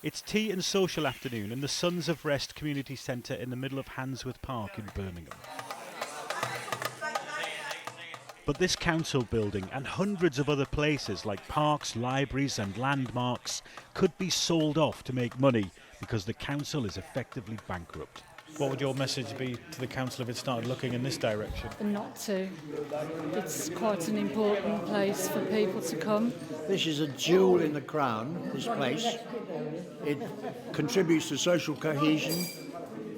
It's tea and social afternoon in the Sons of Rest Community Centre in the middle of Handsworth Park in Birmingham. But this council building and hundreds of other places like parks, libraries and landmarks could be sold off to make money because the council is effectively bankrupt. What would your message be to the council if it started looking in this direction? Not to. It's quite an important place for people to come. This is a jewel in the crown, this place. It contributes to social cohesion.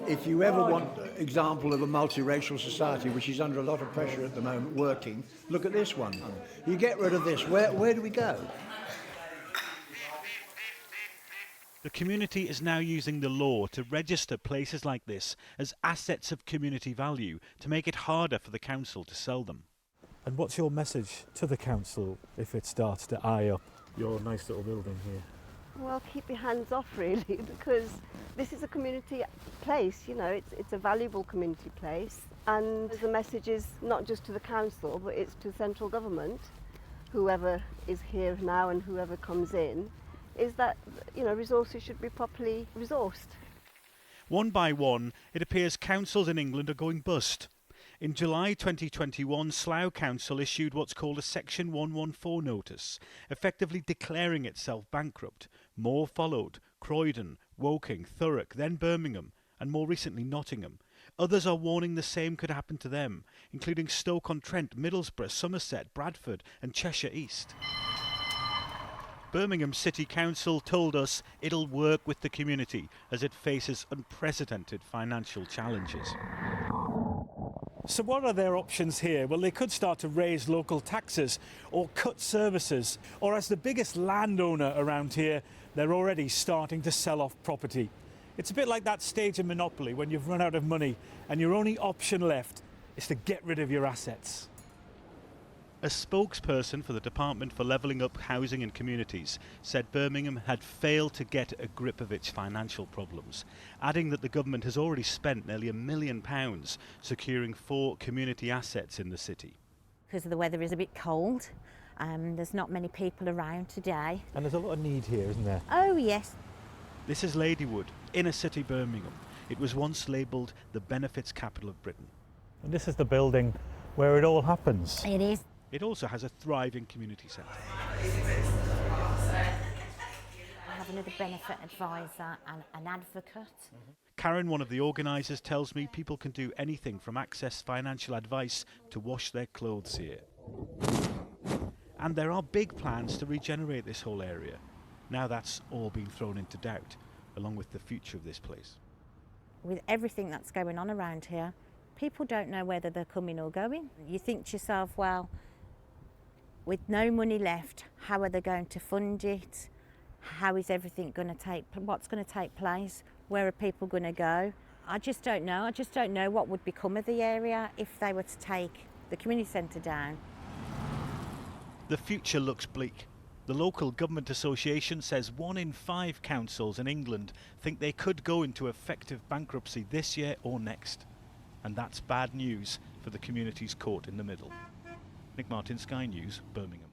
If you ever want an example of a multiracial society which is under a lot of pressure at the moment working, look at this one. You get rid of this, where do we go? The community is now using the law to register places like this as assets of community value to make it harder for the council to sell them. And what's your message to the council if it starts to eye up your nice little building here? Well, keep your hands off really, because this is a community place, you know, it's a valuable community place, and the message is not just to the council but it's to central government, whoever is here now and whoever comes in, is that, you know, resources should be properly resourced. One by one, it appears councils in England are going bust. In July 2021, Slough Council issued what's called a Section 114 notice, effectively declaring itself bankrupt. More followed: Croydon, Woking, Thurrock, then Birmingham, and more recently Nottingham. Others are warning the same could happen to them, including Stoke-on-Trent, Middlesbrough, Somerset, Bradford and Cheshire East. Birmingham City Council told us it'll work with the community as it faces unprecedented financial challenges. So what are their options here? Well, they could start to raise local taxes or cut services, or as the biggest landowner around here, they're already starting to sell off property. It's a bit like that stage in Monopoly when you've run out of money and your only option left is to get rid of your assets. A spokesperson for the Department for Levelling Up Housing and Communities said Birmingham had failed to get a grip of its financial problems, adding that the government has already spent nearly £1 million securing 4 community assets in the city. Because the weather is a bit cold, there's not many people around today. And there's a lot of need here, isn't there? Oh yes. This is Ladywood, inner city Birmingham. It was once labelled the benefits capital of Britain. And this is the building where it all happens. It is. It also has a thriving community centre. I have another benefit advisor and an advocate. Karen, one of the organisers, tells me people can do anything from access financial advice to wash their clothes here. And there are big plans to regenerate this whole area. Now that's all been thrown into doubt, along with the future of this place. With everything that's going on around here, people don't know whether they're coming or going. You think to yourself, well, with no money left, how are they going to fund it? How is everything going to what's going to take place? Where are people going to go? I just don't know. I just don't know what would become of the area if they were to take the community centre down. The future looks bleak. The local government association says 1 in 5 councils in England think they could go into effective bankruptcy this year or next. And that's bad news for the communities caught in the middle. Nick Martin, Sky News, Birmingham.